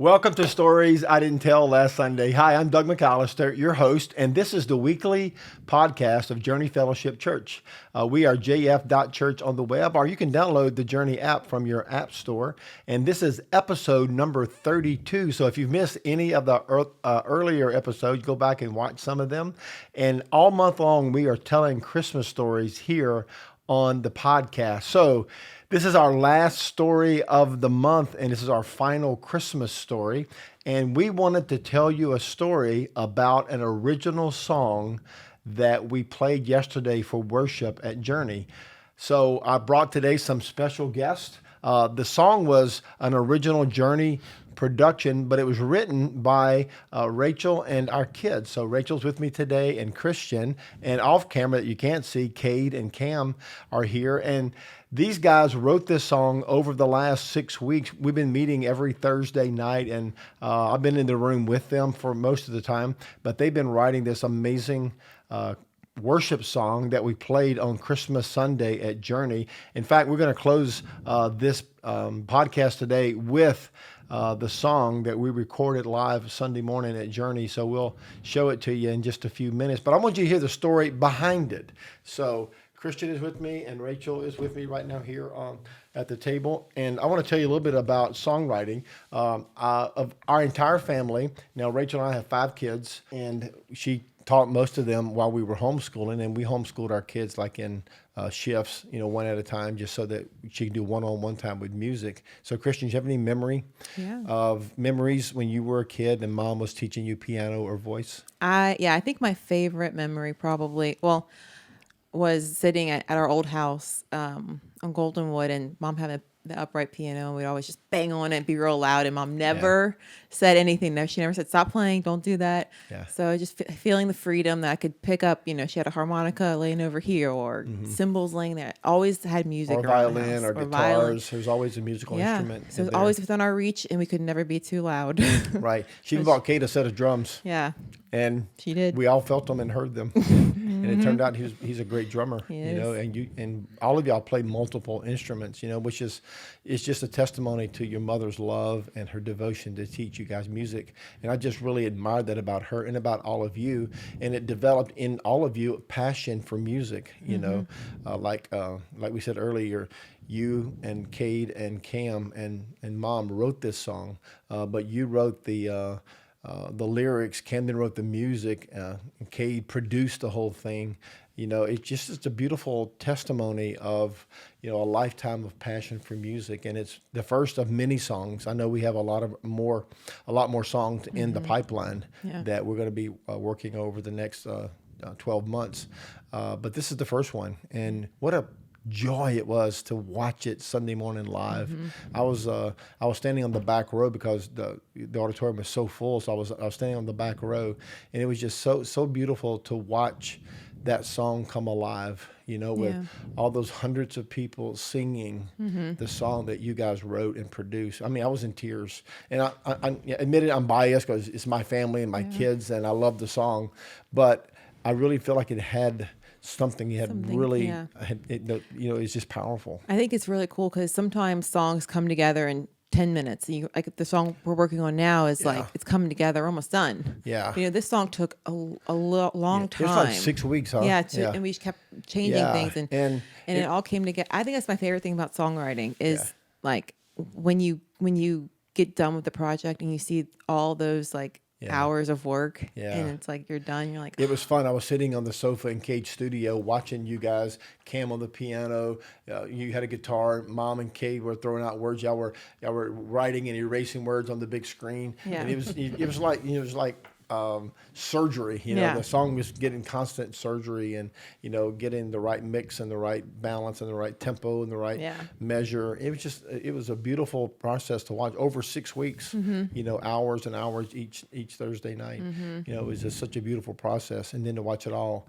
Welcome to Stories I Didn't Tell Last Sunday. Hi, I'm Doug McAllister, your host, and this is the weekly podcast of Journey Fellowship Church. We are jf.church on the web, or you can download the Journey app from your app store. And this is episode number 32. So if you've missed any of the earlier episodes, go back and watch some of them. And all month long, we are telling Christmas stories here on the podcast. So this is our last story of the month, and this is our final Christmas story. And we wanted to tell you a story about an original song that we played yesterday for worship at Journey. So I brought today some special guests. The song was an original Journey production, but it was written by Rachel and our kids. So Rachel's with me today, and Christian, and off camera that you can't see, Cade and Cam are here. And these guys wrote this song over the last 6 weeks. We've been meeting every Thursday night, and I've been in the room with them for most of the time, but they've been writing this amazing worship song that we played on Christmas Sunday at Journey. In fact, we're going to close this podcast today with the song that we recorded live Sunday morning at Journey. So we'll show it to you in just a few minutes. But I want you to hear the story behind it. So Christian is with me, and Rachel is with me right now here at the table. And I want to tell you a little bit about songwriting of our entire family. Now, Rachel and I have 5 kids, and she taught most of them while we were homeschooling, and we homeschooled our kids like in shifts, one at a time, just so that she could do one-on-one time with music. So, Christian, do you have any of memories when you were a kid and mom was teaching you piano or voice? I think my favorite memory probably, was sitting at our old house on Goldenwood, and mom had the upright piano, and we'd always just bang on it and be real loud, and mom never said anything. She never said, stop playing, don't do that. Yeah. So just feeling the freedom that I could pick up, she had a harmonica laying over here, or cymbals laying there. Always had music or around violin, the house, or guitars. Violin. There's always a musical instrument. So it was always within our reach, and we could never be too loud. Right. She even bought Kate a set of drums. Yeah. And she did. We all felt them and heard them. And it turned out he's a great drummer, and all of y'all play multiple instruments, which is just a testimony to your mother's love and her devotion to teach you guys music. And I just really admired that about her and about all of you. And it developed in all of you a passion for music, like we said earlier, you and Cade and Cam and mom wrote this song, but you wrote the lyrics, Camden wrote the music, Cade produced the whole thing. It's a beautiful testimony of, a lifetime of passion for music. And it's the first of many songs. I know we have a lot more songs in the pipeline that we're going to be working over the next 12 months. But this is the first one. And what a joy it was to watch it Sunday morning live. I was standing on the back row because the auditorium was so full, so I was standing on the back row, and it was just so beautiful to watch that song come alive, with all those hundreds of people singing the song that you guys wrote and produced. I mean, I was in tears, and I admit it, I'm biased because it's my family and my kids, and I love the song, but I really feel like it had something really, it's just powerful. I think it's really cool because sometimes songs come together in 10 minutes. Like the song we're working on now is like, it's coming together, almost done. Yeah. This song took a long time. It was like 6 weeks, huh? Yeah. And we kept changing things and it all came together. I think that's my favorite thing about songwriting is like when you get done with the project and you see all those hours of work, and it's like you're done. You're like, it was fun. I was sitting on the sofa in Cade's studio watching you guys, Cam on the piano, you had a guitar, mom and Cade were throwing out words. Y'all were writing and erasing words on the big screen, and it was like surgery. The song was getting constant surgery, and getting the right mix and the right balance and the right tempo and the right measure. It was a beautiful process to watch over 6 weeks. Hours and hours each Thursday night. It was just such a beautiful process, and then to watch it all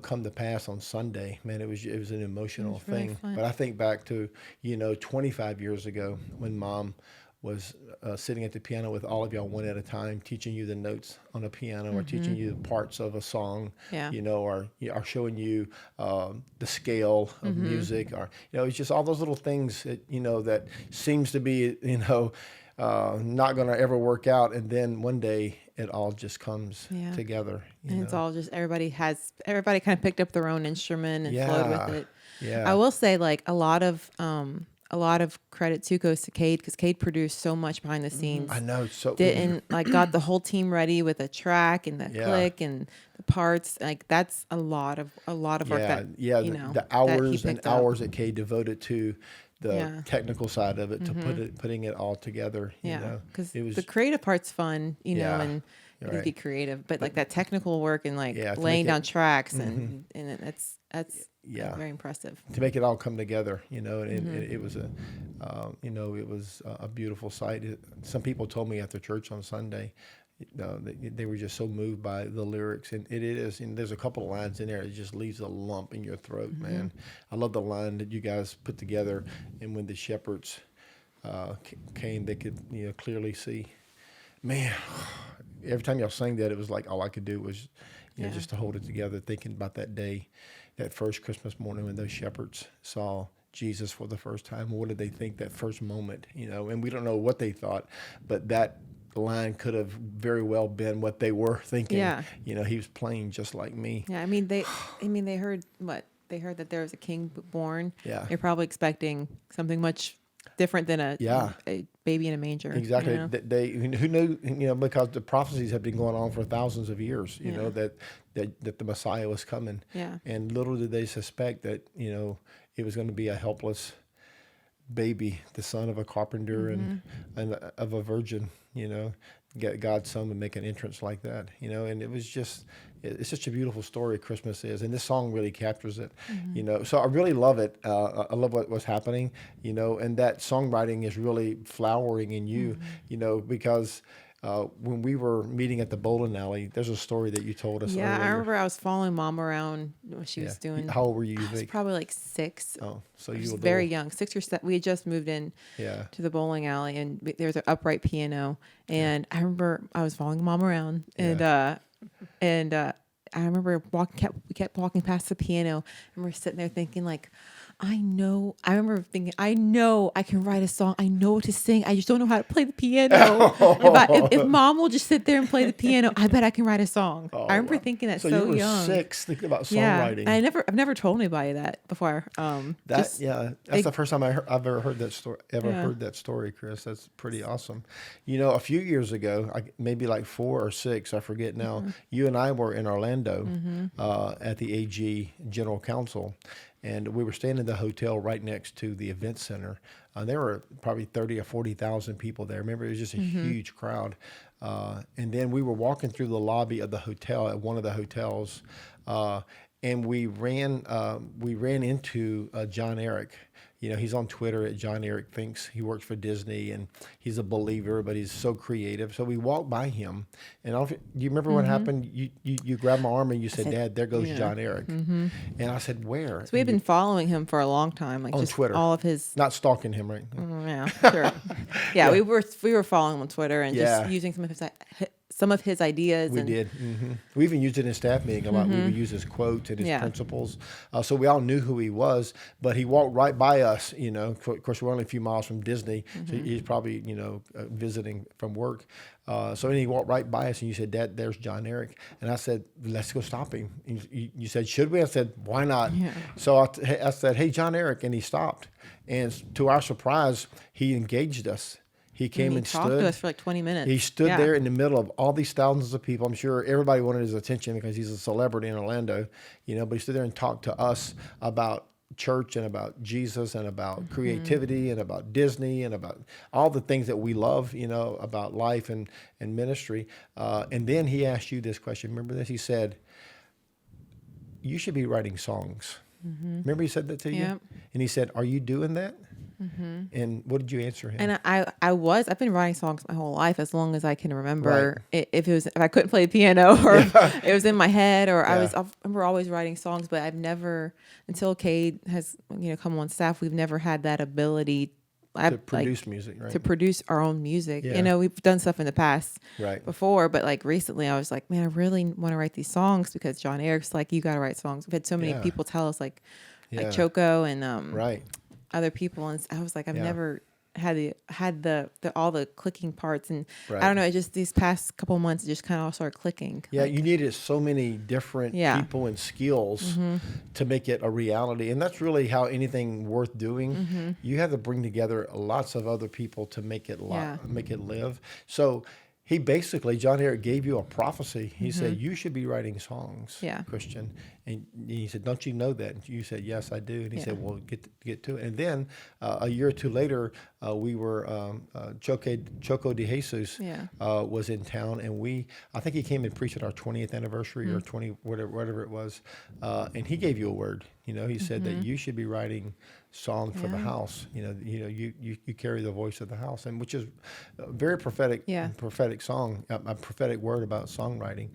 come to pass on Sunday, man, it was an emotional thing. Really, but I think back to 25 years ago when mom was sitting at the piano with all of y'all one at a time, teaching you the notes on a piano, or teaching you the parts of a song, or showing you the scale of music, or it's just all those little things that that seems to be not going to ever work out. And then one day it all just comes Yeah. together. And it's all just everybody kind of picked up their own instrument and flowed with it. Yeah. I will say like a lot of credit too goes to Cade, because Cade produced so much behind the scenes. I know. So Didn't like got the whole team ready with a track and the click and the parts. Like that's a lot of work that the hours and hours that Kay devoted to the technical side of it, to putting it all together. Because the creative part's fun, and you can be creative, but like that technical work and like laying down tracks and that's very impressive. To make it all come together, and it was it was a beautiful sight. Some people told me after church on Sunday, they were just so moved by the lyrics, and it is. And there's a couple of lines in there that just leaves a lump in your throat, man. I love the line that you guys put together, and when the shepherds came, they could clearly see. Man, every time y'all sang that, it was like all I could do was, just to hold it together, thinking about that day, that first Christmas morning when those shepherds saw Jesus for the first time. What did they think that first moment? And we don't know what they thought, but that line could have very well been what they were thinking. Yeah. He was playing just like me. Yeah, they heard what? They heard that there was a king born. Yeah. They're probably expecting something much different than a baby in a manger. Exactly. They who knew, because the prophecies have been going on for thousands of years, that the Messiah was coming. Yeah. And little did they suspect that, it was going to be a helpless baby, the son of a carpenter and of a virgin, God's son would make an entrance like that, and it was just, it's such a beautiful story Christmas is, and this song really captures it, so I really love it. I love what was happening, and that songwriting is really flowering in you, because when we were meeting at the bowling alley, there's a story that you told us earlier. I remember I was following Mom around what she was doing. How old were you? I was probably like 6. Oh, so you was were very young, 6 or 7. We had just moved in to the bowling alley, and there was an upright piano. And I remember I was following Mom around, and I remember we kept walking past the piano, and we're sitting there thinking like, I remember thinking, I know I can write a song. I know what to sing. I just don't know how to play the piano. If Mom will just sit there and play the piano, I bet I can write a song. I remember thinking that so young. So you were 6 thinking about songwriting. Yeah, I've never told anybody that before. That's the first time I've ever heard that story. Heard that story, Chris. That's pretty awesome. A few years ago, maybe like 4 or 6, I forget now. You and I were in Orlando at the AG General Council. And we were staying in the hotel right next to the event center. There were probably 30 or 40,000 people there. Remember, it was just a huge crowd. And then we were walking through the lobby of the hotel, at one of the hotels, and we ran into John Eric. He's on Twitter at John Eric Thinks. He works for Disney, and he's a believer, but he's so creative. So we walked by him, and do you remember what happened? You grabbed my arm and you said, "Dad, there goes John Eric." And I said, "Where?" So we had been following him for a long time, like on just Twitter. All of his, not stalking him, right? Yeah, sure. We were following him on Twitter and just using some of his ideas. We did. We even used it in staff meeting a lot. We would use his quotes and his principles. So we all knew who he was, but he walked right by us, Of course, we're only a few miles from Disney, so he's probably, visiting from work. So then he walked right by us, and you said, "Dad, there's John Eric." And I said, "Let's go stop him." And you said, "Should we?" I said, "Why not?" Yeah. So I said, "Hey, John Eric," and he stopped. And to our surprise, he engaged us. He came and talked to us for like 20 minutes. He stood there in the middle of all these thousands of people. I'm sure everybody wanted his attention because he's a celebrity in Orlando, but he stood there and talked to us about church and about Jesus and about creativity and about Disney and about all the things that we love, about life and ministry. And then he asked you this question. Remember this? He said, "You should be writing songs." Remember he said that to you? Yep. And he said, "Are you doing that?" And what did you answer him? And I've been writing songs my whole life, as long as I can remember. Right. If I couldn't play the piano, or it was in my head, or I remember always writing songs, but I've never, until Cade has come on staff, we've never had that ability to produce music, right? To produce our own music. We've done stuff in the past before, but like recently I was like, man, I really want to write these songs, because John Eric's like, you got to write songs. We've had so many people tell us like Choco and other people, and I was like, I've never had the all the clicking parts, and Right. I don't know, it just these past couple months it just kind of all started clicking. Yeah, Like, you needed so many different yeah. people and skills to make it a reality. And that's really how anything worth doing, you have to bring together lots of other people to make it Yeah. make it live. So he basically, John Eric gave you a prophecy. He said, you should be writing songs, Yeah. Christian. And he said, don't you know that? And you said, yes, I do. And he Yeah. said, well, get to it. And then a year or two later, we were, Choco de Jesus Yeah. was in town. And I think he came and preached at our 20th anniversary or 20, whatever it was. And he gave you a word. He said that you should be writing song for the Yeah. house. You carry the voice of the house, and which is a very prophetic, Yeah. prophetic song, a prophetic word about songwriting.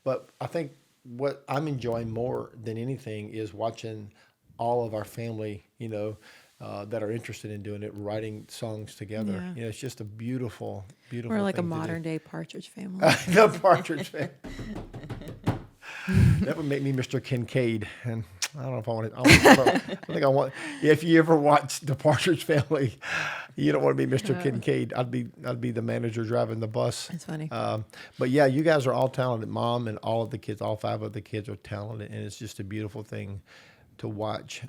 But I think what I'm enjoying more than anything is watching all of our family, that are interested in doing it, writing songs together. Yeah. It's just a beautiful, beautiful. We're like a thing to do. modern day Partridge Family. The Partridge Family. That would make me Mr. Kincaid, and I don't know if I want to. I think I want. If you ever watch The Partridge Family, you don't want to be Mr. Kincaid. I'd be the manager driving the bus. That's funny. But yeah, you guys are all talented. Mom and all of the kids, all 5 of the kids are talented, and it's just a beautiful thing to watch.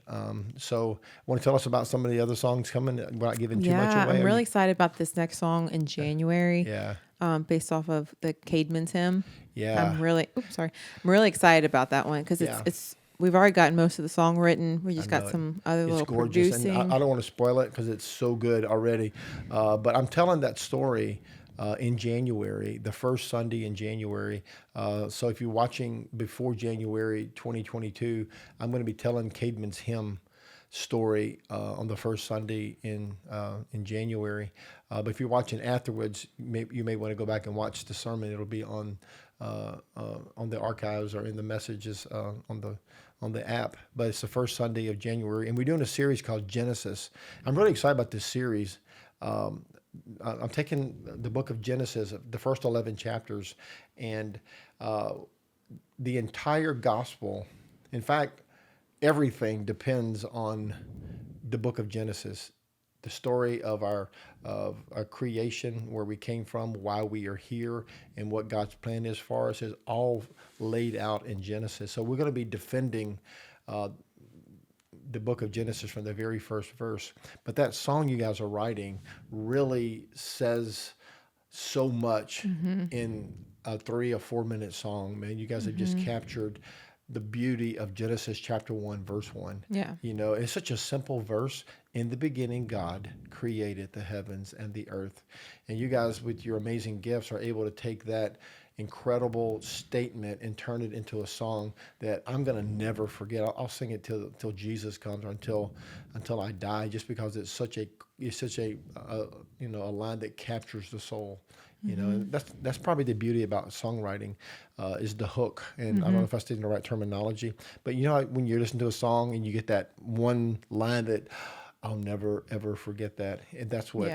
So, want to tell us about some of the other songs coming? We're not giving too much Yeah, away. I'm really excited about this next song in January. Yeah. Based off of the Caedmon's hymn. Yeah. I'm really excited about that one because Yeah. it's we've already gotten most of the song written. We just I got know it. some other It's little gorgeous, producing. and I don't want to spoil it because it's so good already. But I'm telling that story in January, the first Sunday in January. So if you're watching before January 2022, I'm going to be telling Caedmon's hymn story on the first Sunday in January. But if you're watching afterwards, you may want to go back and watch the sermon. It'll be on the archives or in the messages on the app. But it's the first Sunday of January, and we're doing a series called Genesis. I'm really excited about this series. I'm taking the book of Genesis, the first 11 chapters, and the entire gospel. In fact, everything depends on the book of Genesis, the story of our creation, where we came from, why we are here, and what God's plan is for us is all laid out in Genesis. So we're going to be defending the book of Genesis from the very first verse. But that song you guys are writing really says so much in a 3 or 4 minute song, man. You guys have just captured the beauty of Genesis chapter 1, verse 1. Yeah. It's such a simple verse. In the beginning, God created the heavens and the earth. And you guys, with your amazing gifts, are able to take that incredible statement and turn it into a song that I'm going to never forget. I'll sing it till Jesus comes, or until I die, just because it's such a line that captures the soul. And that's probably the beauty about songwriting, is the hook. And I don't know if I stated the right terminology, but when you listen to a song and you get that one line that I'll never ever forget that, and that's what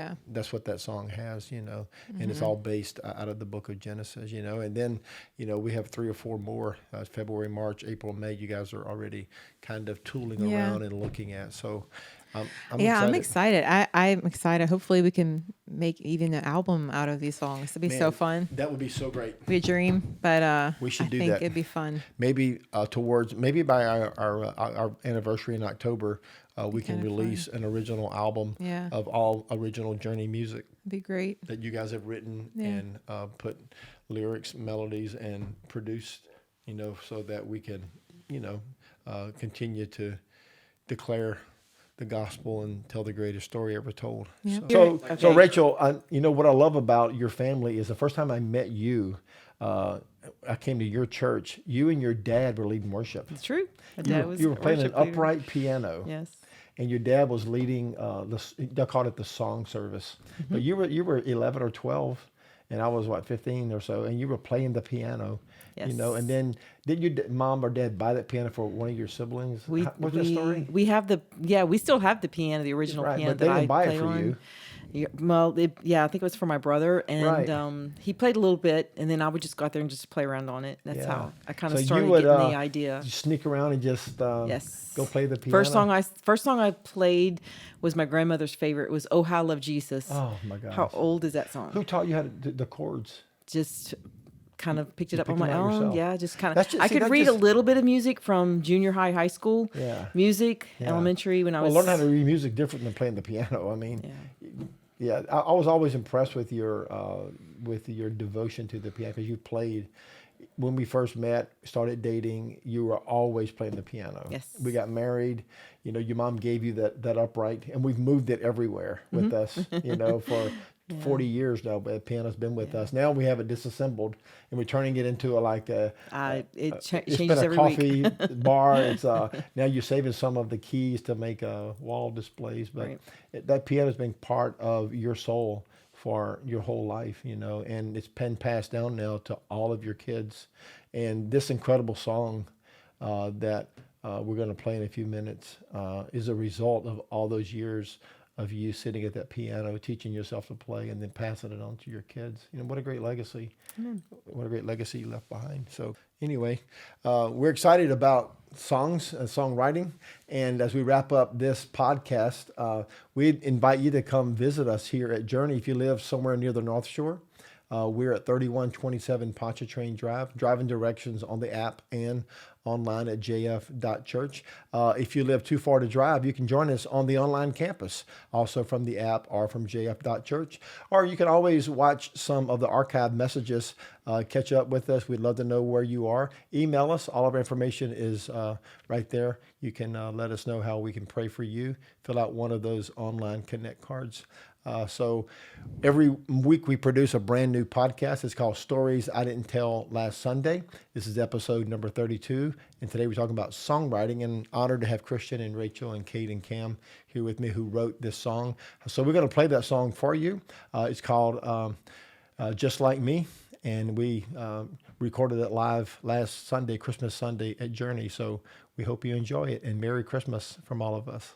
that song has, and it's all based out of the book of Genesis, and then we have 3 or 4 more, February, March, April, May. You guys are already kind of tooling around and looking at. So I'm excited. I'm excited. Hopefully we can make even an album out of these songs. It'd be so fun. That would be so great. It'd be a dream, but we should I do think that. it'd be fun. Maybe by our anniversary in October, we can release an original album of all original Journey music. It'd be great. That you guys have written and put lyrics, melodies, and produced, so that we can, continue to declare the gospel and tell the greatest story ever told. Yeah. So Rachel, what I love about your family is the first time I met you, I came to your church. You and your dad were leading worship. It's true. You were playing an upright piano. Yes. And your dad was leading they called it the song service. But you were 11 or 12, and I was 15 or so, and you were playing the piano. Yes. And then did your mom or dad buy that piano for one of your siblings? What's that story? We still have the piano, the original piano but they that didn't I buy play it for on. you. I think it was for my brother, and Right. he played a little bit, and then I would just go out there and just play around on it. That's Yeah. how I kind So of you started would getting the idea. just sneak around and just Yes. go play the piano. First song I played was my grandmother's favorite. It was "Oh How I Love Jesus." Oh my gosh. How old is that song? Who taught you how to do the chords? Just kind of picked it You up on picked my them out own. yourself. Yeah, just kind That's of. just- I see, could that read just- a little bit of music from junior high, high school. Yeah. Music, Yeah. elementary when I Well, was. learn how to read music different than playing the piano. I mean, yeah, I was always impressed with your devotion to the piano because you played. When we first met, started dating, you were always playing the piano. Yes. We got married. You know, your mom gave you that upright, and we've moved it everywhere with us. You know, for 40 years now, but the piano's been with us. Now we have it disassembled, and we're turning it into It it's changes been a every coffee week. bar. It's now you're saving some of the keys to make wall displays, but Right. that piano's been part of your soul for your whole life, you know, and it's been passed down now to all of your kids. And this incredible song that we're going to play in a few minutes is a result of all those years of you sitting at that piano, teaching yourself to play, and then passing it on to your kids. You know, what a great legacy. Amen. What a great legacy you left behind. So anyway, we're excited about songs and songwriting. And as we wrap up this podcast, we invite you to come visit us here at Journey. If you live somewhere near the North Shore, we're at 3127 Pontchartrain Drive. Driving directions on the app and online at jf.church. If you live too far to drive, you can join us on the online campus, also from the app or from jf.church. Or you can always watch some of the archived messages, catch up with us. We'd love to know where you are. Email us. All of our information is right there. You can let us know how we can pray for you. Fill out one of those online connect cards. So every week we produce a brand new podcast. It's called Stories I Didn't Tell Last Sunday. This is episode number 32. And today we're talking about songwriting, and honored to have Christian and Rachel and Kate and Cam here with me who wrote this song. So we're going to play that song for you. It's called Just Like Me. And we recorded it live last Sunday, Christmas Sunday at Journey. So we hope you enjoy it, and Merry Christmas from all of us.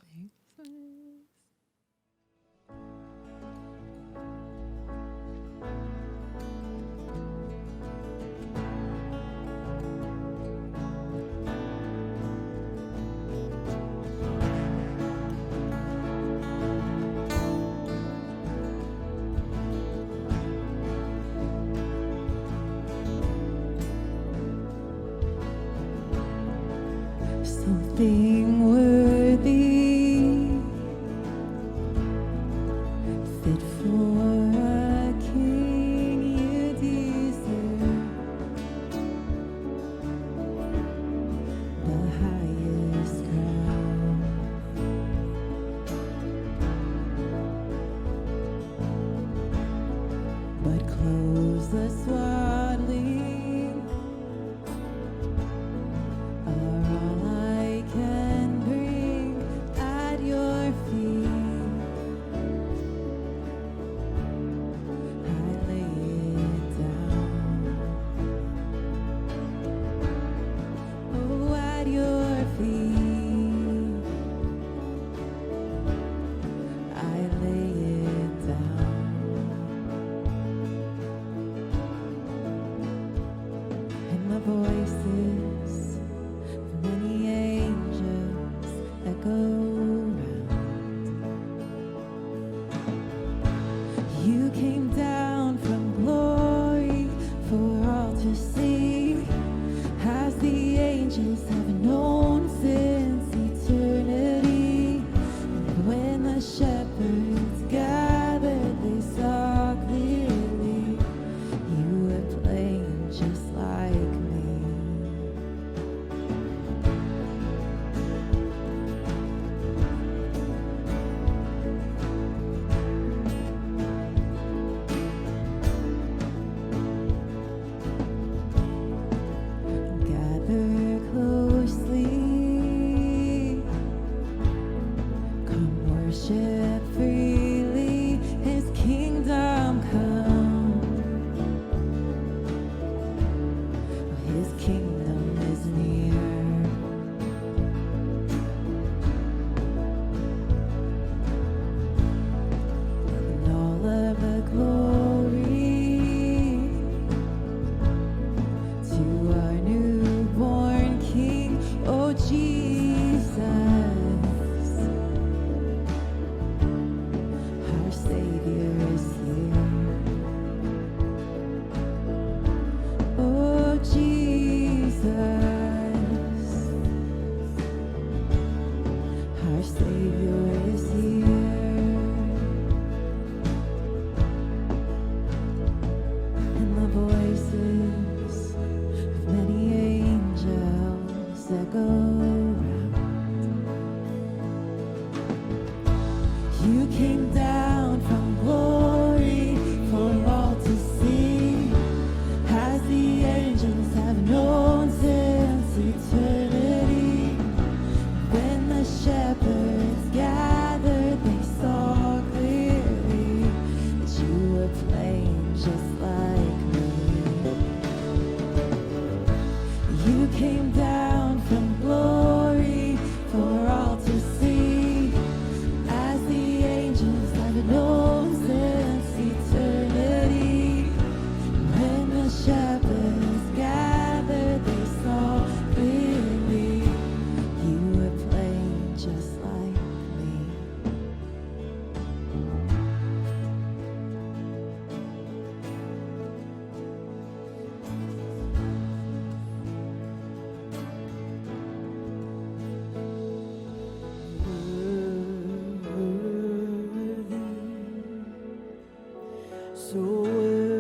Something worthy, fit for a king you deserve, the highest crown. But clothes the swaddling are all I can bring at your feet. I lay it down. Oh, at your feet. I lay it down. word.